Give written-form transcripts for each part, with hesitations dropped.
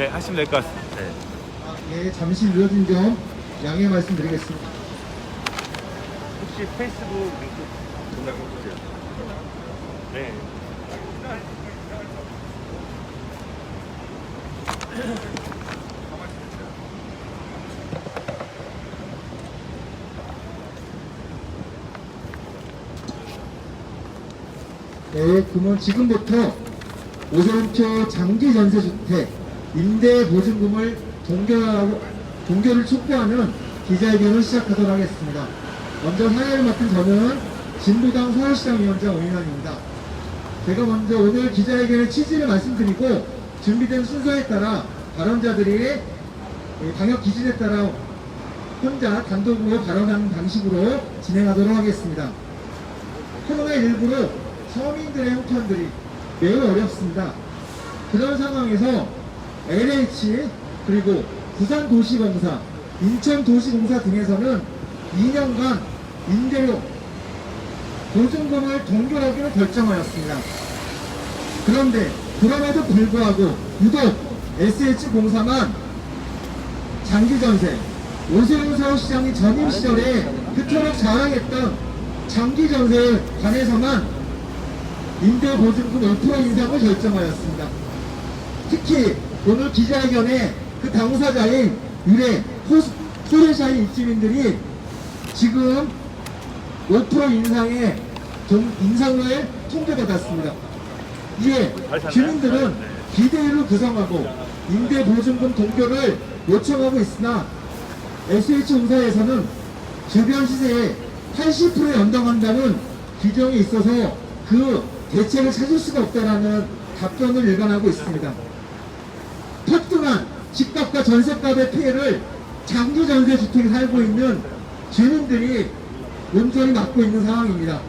네, 하시면 될 것 같습니다. 네. 예, 잠시 늦어진 점 양해 말씀드리겠습니다. 혹시 페이스북 링크 전달 해주세요. 네. 네, 그러면 지금부터 오세훈초 장기전세주택 임대보증금을 동결을 촉구하는 기자회견을 시작하도록 하겠습니다. 먼저 사회를 맡은 저는 진보당 서울시장위원장 오인환입니다. 제가 먼저 오늘 기자회견의 취지를 말씀드리고 준비된 순서에 따라 발언자들이 방역 기준에 따라 혼자 단독으로 발언하는 방식으로 진행하도록 하겠습니다. 코로나19로 서민들의 형편들이 매우 어렵습니다. 그런 상황에서 LH 그리고 부산도시공사, 인천도시공사 등에서는 2년간 임대료 보증금을 동결하기로 결정하였습니다. 그런데 그럼에도 불구하고 유독 SH공사만 장기전세, 오세훈 서울시장이 전임 시절에 그토록 자랑했던 장기전세에 관해서만 임대보증금 5% 인상을 결정하였습니다. 특히 오늘 기자회견에 그 당사자인 유래 포레샤인 입주민들이 지금 5% 인상을 통보받았습니다. 이에 주민들은 비대위를 구성하고 임대보증금 동결을 요청하고 있으나 SH공사에서는 주변 시세에 80% 연동한다는 규정이 있어서 그 대책을 찾을 수가 없다라는 답변을 일관하고 있습니다. 폭등한 집값과 전셋값의 피해를 장기전세 주택에 살고 있는 주민들이 온전히 맡고 있는 상황입니다.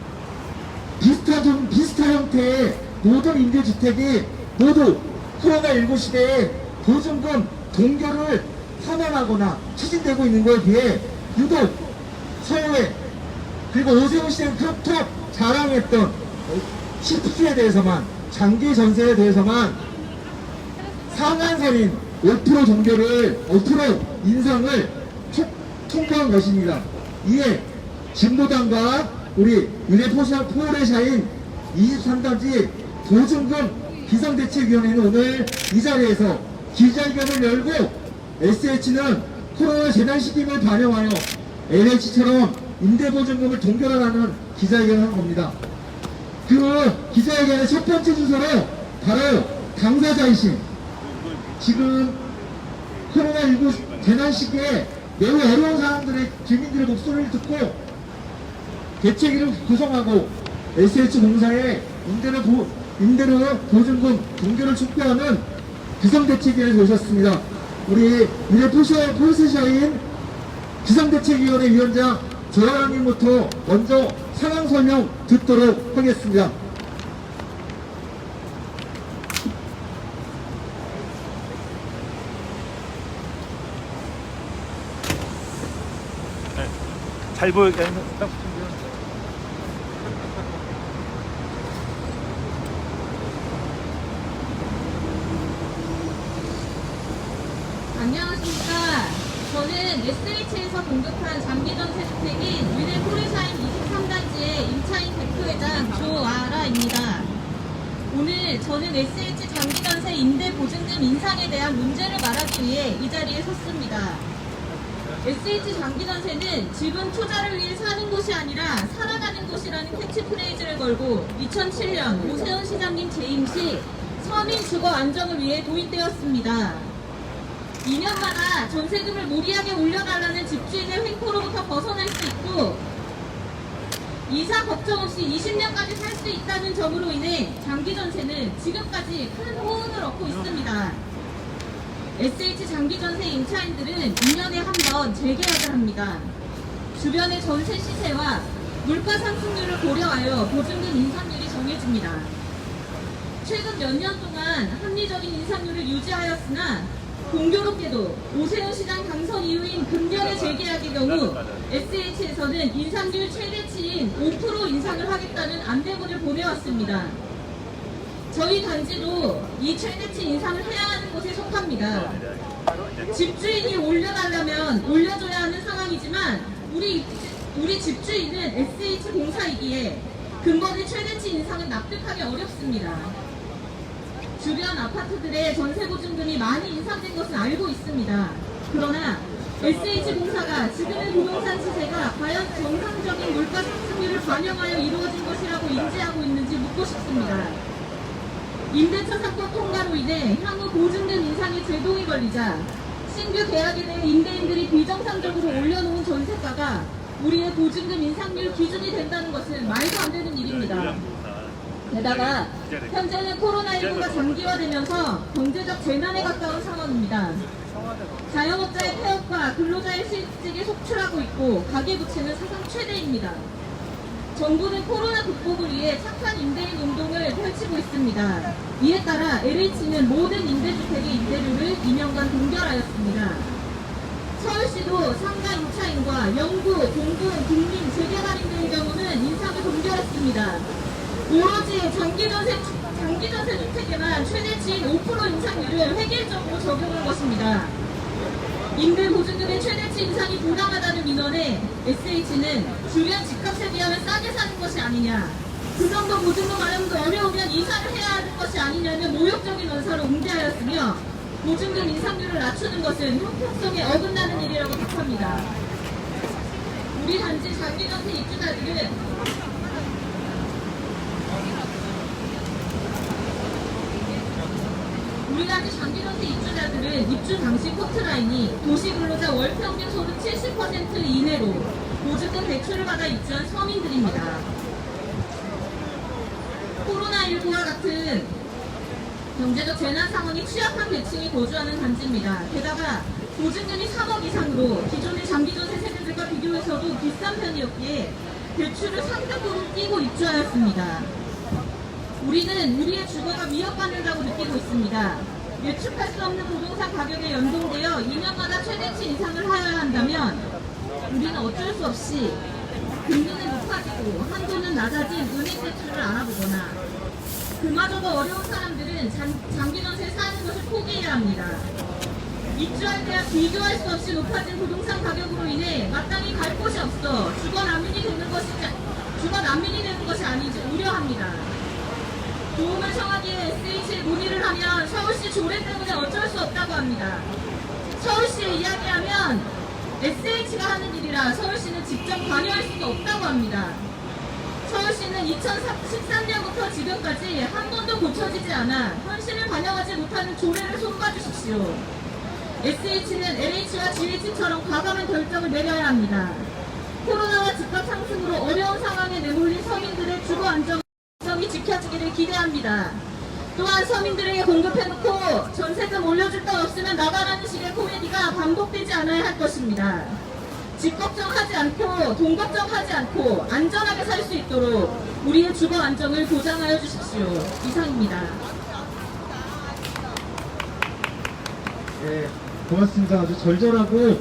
비슷한 형태의 모든 임대주택이 모두 코로나19 시대에 보증금 동결을 선언하거나 추진되고 있는 것에 비해 유독 서울에 그리고 오세훈 시장이 그렇게 자랑했던 시프트에 대해서만 장기 전세에 대해서만 상한선인 5% 동결을 5% 인상을 통과한 것입니다. 이에 진보당과 우리 유래 포레샤인 23단지 보증금 비상대책위원회는 오늘 이 자리에서 기자회견을 열고 SH는 코로나 재난 시기임을 반영하여 LH처럼 임대보증금을 동결하라는 기자회견을 한 겁니다. 그 기자회견의 첫 번째 주소로 바로 당사자이신 지금 코로나19 재난 시기에 매우 어려운 사람들의 주민들의 목소리를 듣고 대책위를 구성하고 SH공사의 임대료 보증금 동결을 촉구하는 비상대책위원회에 오셨습니다. 우리 유래 포레샤인 비상대책위원회 위원장 조아랑님부터 먼저 상황 설명 듣도록 하겠습니다. 네. 잘 보이게 딱 붙이고요. 안녕하십니까. 저는 SH에서 공급한 장기전세 주택인 유래 포레샤인 23단지의 임차인 대표회장 조아라입니다. 오늘 저는 SH 장기전세 임대보증금 인상에 대한 문제를 말하기 위해 이 자리에 섰습니다. SH 장기전세는 집은 투자를 위해 사는 곳이 아니라 살아가는 곳이라는 캐치프레이즈를 걸고 2007년 오세훈 시장님 재임 시 서민 주거 안정을 위해 도입되었습니다. 2년마다 전세금을 무리하게 올려달라는 집주인의 횡포로부터 벗어날 수 있고 이사 걱정 없이 20년까지 살 수 있다는 점으로 인해 장기전세는 지금까지 큰 호응을 얻고 있습니다. SH 장기전세 임차인들은 2년에 한 번 재계약을 합니다. 주변의 전세 시세와 물가 상승률을 고려하여 보증금 인상률이 정해집니다. 최근 몇 년 동안 합리적인 인상률을 유지하였으나 공교롭게도 오세훈 시장 당선 이후인 금년의 재계약의 경우 SH에서는 인상률 최대치인 5% 인상을 하겠다는 안내문을 보내왔습니다. 저희 단지도 이 최대치 인상을 해야 하는 곳에 속합니다. 집주인이 올려달라면 올려줘야 하는 상황이지만 우리 집주인은 SH공사이기에 근본의 최대치 인상은 납득하기 어렵습니다. 주변 아파트들의 전세보증금이 많이 인상된 것은 알고 있습니다. 그러나 SH공사가 지금의 부동산 시세가 과연 정상적인 물가 상승률을 반영하여 이루어진 것이라고 인지하고 있는지 묻고 싶습니다. 임대차 사건 통과로 인해 향후 보증금 인상의 제동이 걸리자 신규 계약에 대해 임대인들이 비정상적으로 올려놓은 전세가가 우리의 보증금 인상률 기준이 된다는 것은 말도 안 되는 일입니다. 게다가 현재는 코로나19가 장기화되면서 경제적 재난에 가까운 상황입니다. 자영업자의 폐업과 근로자의 실직이 속출하고 있고 가계부채는 사상 최대입니다. 정부는 코로나 극복을 위해 착한 임대인 운동을 펼치고 있습니다. 이에 따라 LH는 모든 임대주택의 임대료를 2년간 동결하였습니다. 서울시도 상가 임차인과 영구, 공군, 국민, 재개발인들의 경우는 인상을 동결했습니다. 오로지 장기전세 주택에만 최대치인 5% 인상률을 획일적으로 적용한 것입니다. 임대보증금의 최대치 인상이 부당하다는 민원에 SH는 주변 집값에 비하면 싸게 사는 것이 아니냐, 그 정도 보증금 마련도 어려우면 이사를 해야 하는 것이 아니냐는 모욕적인 원사로 응대하였으며 보증금 인상률을 낮추는 것은 형평성에 어긋나는 일이라고 답합니다. 우리 단지 장기전세 입주자들은 입주 당시 커트라인이 도시근로자 월평균 소득 70% 이내로 보증금 대출을 받아 입주한 서민들입니다. 코로나19와 같은 경제적 재난 상황이 취약한 계층이 거주하는 단지입니다. 게다가 보증금이 3억 이상으로 기존의 장기전세 세대들과 비교해서도 비싼 편이었기에 대출을 상당으로 끼고 입주하였습니다. 우리는 우리의 주거가 위협받는다고 느끼고 있습니다. 예측할 수 없는 부동산 가격에 연동되어 2년마다 최대치 인상을 하여야 한다면 우리는 어쩔 수 없이 금리는 높아지고 한도는 낮아진 은행 대출을 알아보거나 그마저도 어려운 사람들은 장기전세 사는 것을 포기해야 합니다. 입주할 때와 비교할 수 없이 높아진 부동산 가격으로 인해 마땅히 갈 곳이 없어 주거 난민이 되는 것이 아닌지 우려합니다. 도움을 청하기에 SH에 문의를 하면 서울시 조례 때문에 어쩔 수 없다고 합니다. 서울시에 이야기하면 SH가 하는 일이라 서울시는 직접 관여할 수가 없다고 합니다. 서울시는 2013년부터 지금까지 한 번도 고쳐지지 않아 현실을 반영하지 못하는 조례를 손봐주십시오. SH는 LH와 GH처럼 과감한 결정을 내려야 합니다. 코로나와 집값 상승으로 어려운 상황에 내몰린 서민들의 주거 안정이 지켜지기를 기대합니다. 또한 서민들에게 공급해놓고 전세금 올려줄 돈 없으면 나가라는 식의 코미디가 반복되지 않아야 할 것입니다. 집 걱정하지 않고 돈 걱정하지 않고 안전하게 살 수 있도록 우리의 주거 안정을 보장하여 주십시오. 이상입니다. 네, 고맙습니다. 아주 절절하고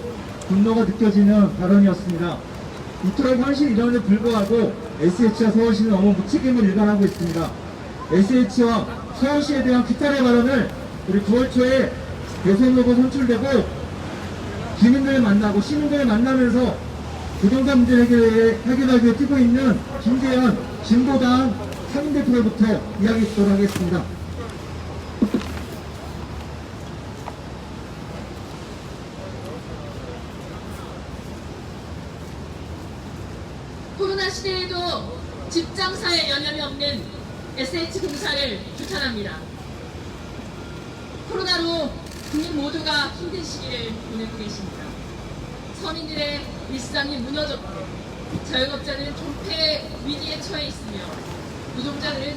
분노가 느껴지는 발언이었습니다. 이토록 현실이론에 불구하고 SH와 서울시는 너무 무책임을 일관하고 있습니다. SH와 서울시에 대한 비탄의 발언을 우리 9월 초에 대선 후보 선출되고 주민들을 만나고 시민들을 만나면서 부동산 문제 해결하기 위해 뛰고 있는 김재현 진보당 상임대표로부터 이야기 듣도록 하겠습니다. 코로나 시대에도 집장사에 여념이 없는 SH공사를 추천합니다. 코로나로 국민 모두가 힘든 시기를 보내고 계십니다. 서민들의 일상이 무너졌고 자영업자들은 존폐의 위기에 처해 있으며 노동자들은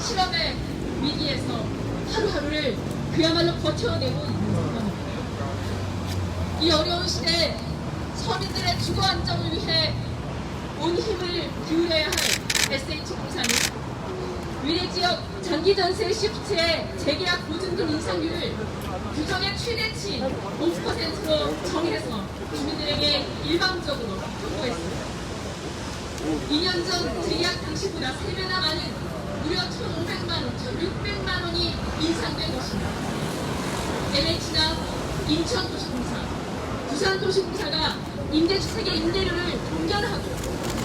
실업의 위기에서 하루하루를 그야말로 버텨내고 있는 상황입니다. 이 어려운 시대에 서민들의 주거 안정을 위해 온 힘을 기울여야 할 SH공사는 위례지역 장기전세 시프트의 재계약 보증금 인상률을 규정의 최대치 5%로 정해서 주민들에게 일방적으로 통보했습니다. 2년 전 재계약 당시보다 3배나 많은 무려 1,500만 원, 1,600만 원이 인상된 것입니다. LH나 인천도시공사, 부산도시공사가 임대주택의 임대료를 동결하고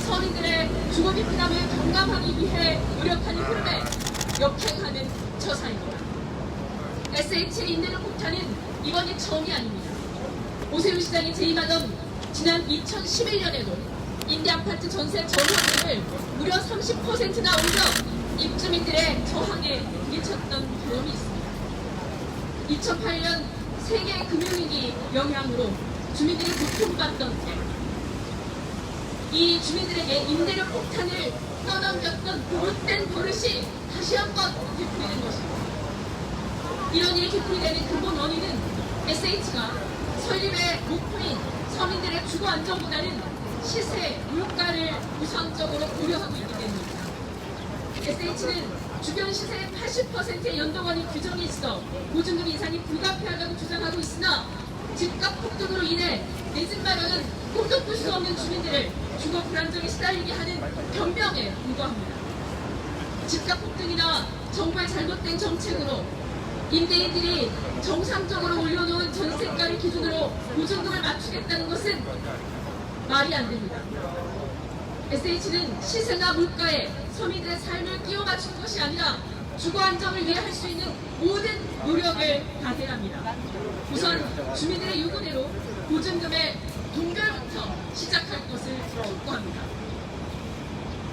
서민들의 주거비 부담을 경감하기 위해 노력하는 흐름에 역행하는 처사입니다. SH 임대료 폭탄은 이번이 처음이 아닙니다. 오세훈 시장이 재임하던 지난 2011년에도 임대아파트 전세 전환율을 무려 30%나 올려 입주민들의 저항에 부딪혔던 경험이 있습니다. 2008년 세계 금융위기 영향으로 주민들이 고통받던 때 이 주민들에게 임대료 폭탄을 떠넘겼던 그 못된 버릇이 다시 한번 되풀이된 것입니다. 이런 일이 되풀이되는 근본 원인은 SH가 설립의 목표인 서민들의 주거 안정보다는 시세, 물가를 우선적으로 고려하고 있기 때문입니다. SH는 주변 시세의 80%의 연동원이 규정이 있어 보증금 인상이 불가피하다고 주장하고 있으나 집값 폭등으로 인해 내 집 마련은 꿈도 꿀 수 없는 주민들을 주거 불안정에 시달리게 하는 변명에 불과합니다. 집값 폭등이나 정부의 잘못된 정책으로 임대인들이 정상적으로 올려놓은 전세가를 기준으로 보증금을 맞추겠다는 것은 말이 안 됩니다. SH는 시세나 물가에 서민들의 삶을 끼워 맞추는 것이 아니라 주거 안정을 위해 할 수 있는 모든 노력을 다해야 합니다. 우선 주민들의 요구대로 보증금의 동결부터 시작할 것을 촉구합니다.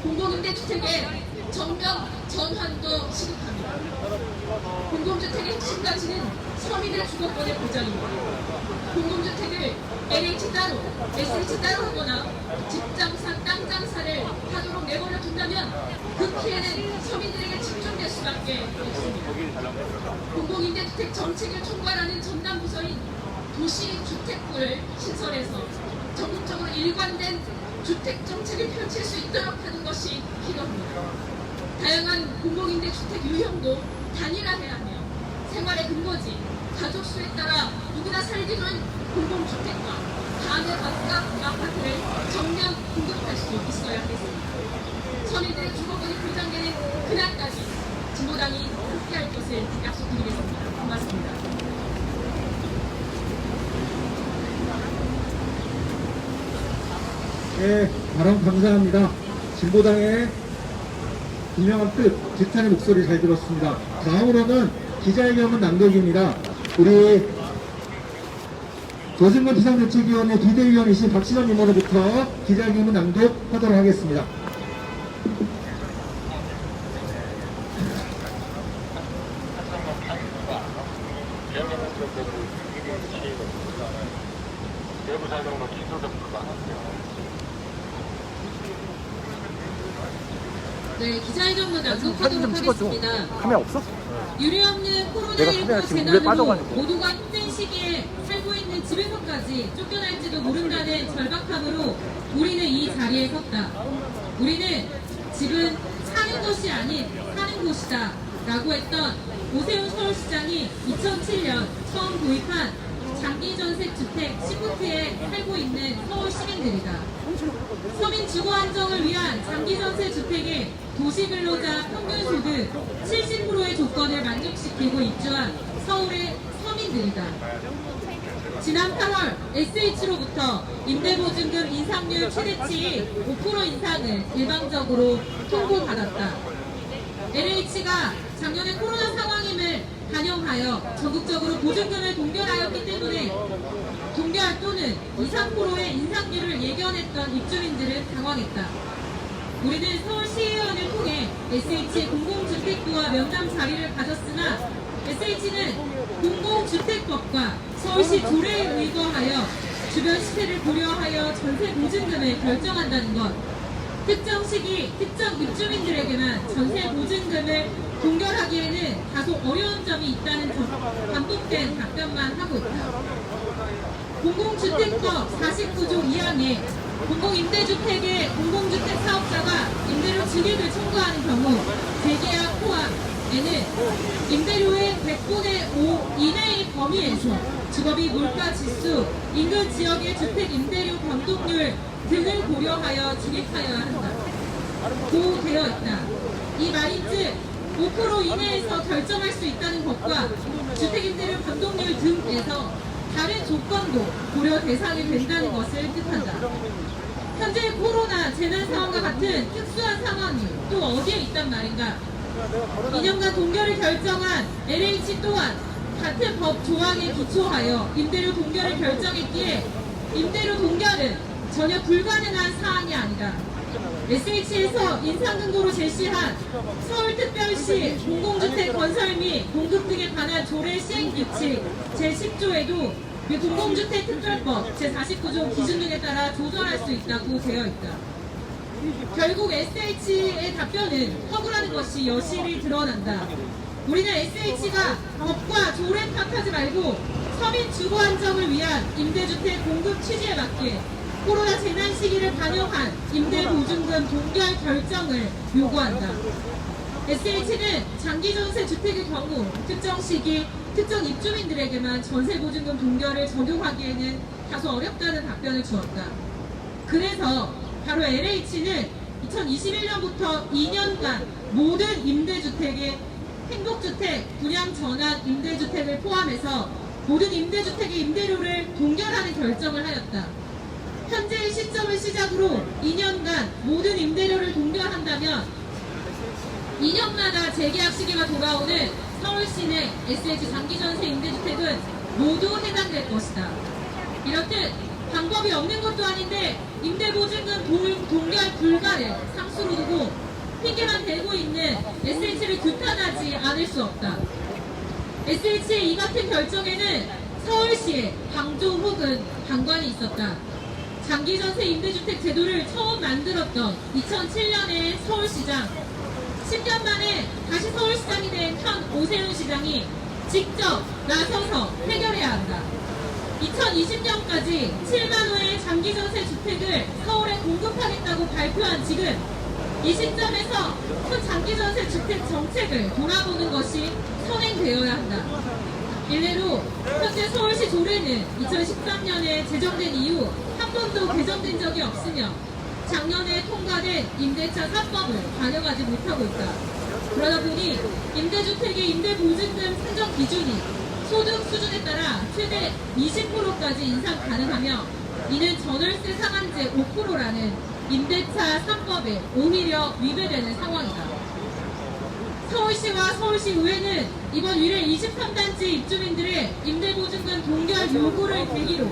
공공임대주택의 전면 전환도 시급합니다. 공공주택의 핵심 가치는 서민들의 주거권의 보장입니다. 공공주택을 LH 따로, SH 따로 하거나 집장사, 땅장사를 하도록 내버려 둔다면 그 피해는 서민들에게 집중될 수밖에 없습니다. 공공임대주택 정책을 총괄하는 전담부서인 도시주택부를 신설해서 전국적으로 일관된 주택정책을 펼칠 수 있도록 하는 것이 필요합니다. 다양한 공공임대주택 유형도 단일화해야 하며 생활의 근거지, 가족 수에 따라 누구나 살기 좋은 공공주택과 단의 각각 아파트를 정면 공급할 수 있어야 하겠습니다. 서민들의 주거권이 보장되는 그날까지 진보당이 함께할 것을 약속드리겠습니다. 고맙습니다. 네, 발언 감사합니다. 진보당의 분명한 뜻, 지탄의 목소리 잘 들었습니다. 다음으로는 기자회견문 낭독입니다. 우리 조승근 비상대책위원회 비대위원이신 박신원 임원으로부터 기자회견문 낭독하도록 하겠습니다. 네, 기자회견문 낭독하도록 하겠습니다. 카메라 없어? 유례 없는 내가 카메라 코로나19 지금 물에 재난으로 빠져가지고. 모두가 힘든 시기에 살고 있는 집에서까지 쫓겨날지도 모른다는 절박함으로 우리는 이 자리에 섰다. 우리는 집은 사는 것이 아닌 사는 곳이다 라고 했던 오세훈 서울시장이 2007년 처음 도입한 장기전세주택 시프트에 살고 있는 서울 시민들이다. 서민 주거 안정을 위한 장기전세 주택에 도시근로자 평균소득 70%의 조건을 만족시키고 입주한 서울의 서민들이다. 지난 8월 SH로부터 임대보증금 인상률 최대치인 5% 인상을 일방적으로 통보받았다. LH가 작년에 코로나 상황임을 반영하여 전국적으로 보증금을 동결하였기 때문에 동결 또는 2, 3%의 인상률을 예견했던 입주민들은 당황했다. 우리는 서울시의원을 통해 SH의 공공주택부와 면담 자리를 가졌으나 SH는 공공주택법과 서울시 조례에 의거하여 주변 시세를 고려하여 전세 보증금을 결정한다는 것, 특정 시기 특정 입주민들에게만 전세 보증금을 동결하기에는 다소 어려운 점이 있다는 반복된 답변만 하고 있다. 공공주택법 49조 2항에 공공임대주택의 공공주택 사업자가 임대료 증액을 청구하는 경우 재계약 포함에는 임대료의 100분의 5 이내의 범위에서 주거비 물가 지수, 인근 지역의 주택 임대료 변동률 등을 고려하여 증액하여야 한다. 고 되어 있다. 이 말인즉 5% 이내에서 결정할 수 있다는 것과 주택임대료 변동률 등에서 다른 조건도 고려 대상이 된다는 것을 뜻한다. 현재 코로나 재난 상황과 같은 특수한 상황이 또 어디에 있단 말인가? 2년간 동결을 결정한 LH 또한 같은 법 조항에 기초하여 임대료 동결을 결정했기에 임대료 동결은 전혀 불가능한 사항이 아니다. SH에서 인상근거로 제시한 서울특별시 공공주택 건설 및 공급 등에 관한 조례 시행규칙 제10조에도 공공주택특별법 제49조 기준 등에 따라 조정할 수 있다고 되어 있다. 결국 SH의 답변은 허구라는 것이 여실히 드러난다. 우리는 SH가 법과 조례 탓하지 말고 서민 주거 안정을 위한 임대주택 공급 취지에 맞게 코로나 재난 시기를 반영한 임대보증금 동결 결정을 요구한다. SH는 장기전세 주택의 경우 특정 시기, 특정 입주민들에게만 전세보증금 동결을 적용하기에는 다소 어렵다는 답변을 주었다. 그래서 바로 LH는 2021년부터 2년간 모든 임대주택의 행복주택, 분양전환 임대주택을 포함해서 모든 임대주택의 임대료를 동결하는 결정을 하였다. 현재의 시점을 시작으로 2년간 모든 임대료를 동결한다면 2년마다 재계약 시기가 돌아오는 서울시내 SH 장기전세 임대주택은 모두 해당될 것이다. 이렇듯 방법이 없는 것도 아닌데 임대보증금 동결 불가를 상수로 두고 핑계만 대고 있는 SH를 규탄하지 않을 수 없다. SH의 이 같은 결정에는 서울시의 방조 혹은 방관이 있었다. 장기전세 임대주택 제도를 처음 만들었던 2007년에 서울시장, 10년 만에 다시 서울시장이 된 현 오세훈 시장이 직접 나서서 해결해야 한다. 2020년까지 7만 호의 장기전세 주택을 서울에 공급하겠다고 발표한 지금 이 시점에서 큰 장기전세 주택 정책을 돌아보는 것이 선행되어야 한다. 일례로 현재 서울시 조례는 2013년에 제정된 이후 한 번도 개정된 적이 없으며 작년에 통과된 임대차 3법을 반영하지 못하고 있다. 그러다 보니 임대주택의 임대보증금 산정 기준이 소득 수준에 따라 최대 20%까지 인상 가능하며 이는 전월세 상한제 5%라는 임대차 3법에 오히려 위배되는 상황이다. 서울시와 서울시의회는 이번 1회 23단지 입주민들의 임대보증금 동결 요구를 계기로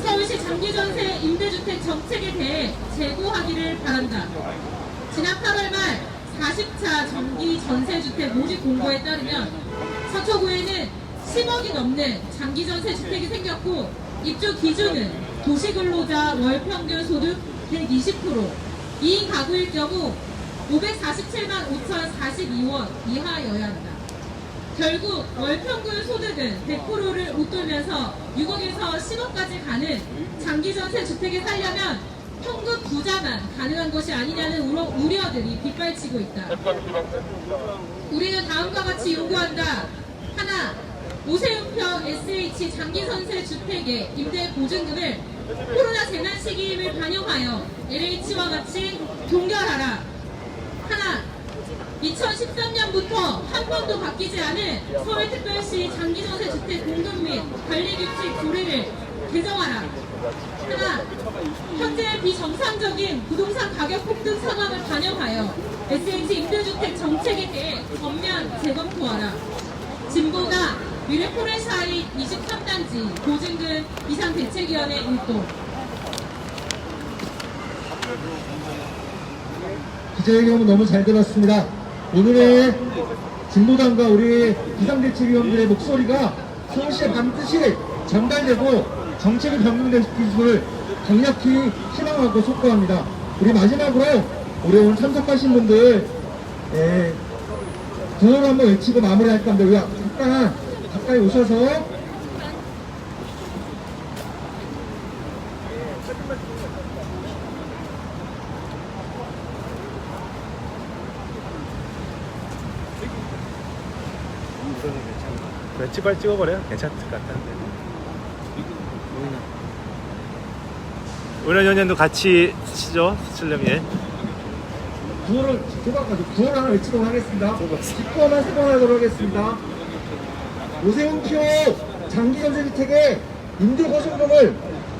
서울시 장기전세 임대주택 정책에 대해 재고하기를 바란다. 지난 8월 말 40차 정기전세주택 모집 공고에 따르면 서초구에는 10억이 넘는 장기전세 주택이 생겼고 입주 기준은 도시근로자 월평균 소득 120%, 2인 가구일 경우 547만 5,042원 이하여야 한다. 결국 월평균 소득은 100%를 웃돌면서 6억에서 10억까지 가는 장기전세 주택에 살려면 현금 부자만 가능한 것이 아니냐는 우려들이 빗발치고 있다. 우리는 다음과 같이 요구한다. 하나, 오세훈표 SH 장기전세 주택의 임대보증금을 코로나 재난 시기임을 반영하여 LH와 같이 동결하라. 하나, 2013년부터 한 번도 바뀌지 않은 서울특별시 장기전세 주택 공급 및 관리규칙 조례를 개정하라. 하나, 현재 비정상적인 부동산 가격 폭등 상황을 반영하여 SH 임대주택 정책에 대해 전면 재검토하라. 진보가 미래 포레사이 23단지 보증금 비상대책위원회 일동. 기자회견은 너무 잘 들었습니다. 오늘의 진보당과 우리 비상대책위원들의 목소리가 서울시에 반드시 전달되고 정책이 변경될 것을 강력히 희망하고 촉구합니다. 우리 마지막으로 우리 오늘 참석하신 분들 구호를 한번 외치고 마무리할까 합니다. 우리 잠깐 가까이 오셔서 왼치발 찍어버려. 괜찮을 것 같은데. 오늘 연년도 같이 치죠. 수칠령에. 구호를 하나 외치도록 하겠습니다. 기꺼만 세번하도록 하겠습니다. 오세훈 피오 장기전세주택의 임대보증금을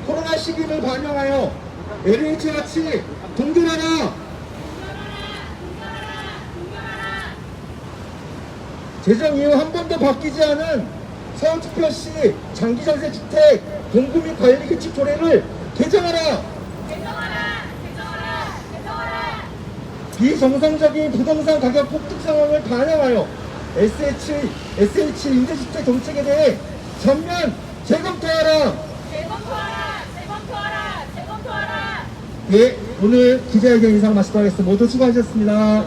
코로나 시기를 반영하여 LH와 같이 동결하라! 제정 이후 한 번도 바뀌지 않은 서울특별시 장기전세주택 공급 및 관리 규칙 조례를 개정하라! 비정상적인 부동산 가격 폭등 상황을 반영하여 SH 임대주택 정책에 대해 전면 재검토하라! 예, 오늘 기자회견 인상 마치도록 하겠습니다. 모두 수고하셨습니다.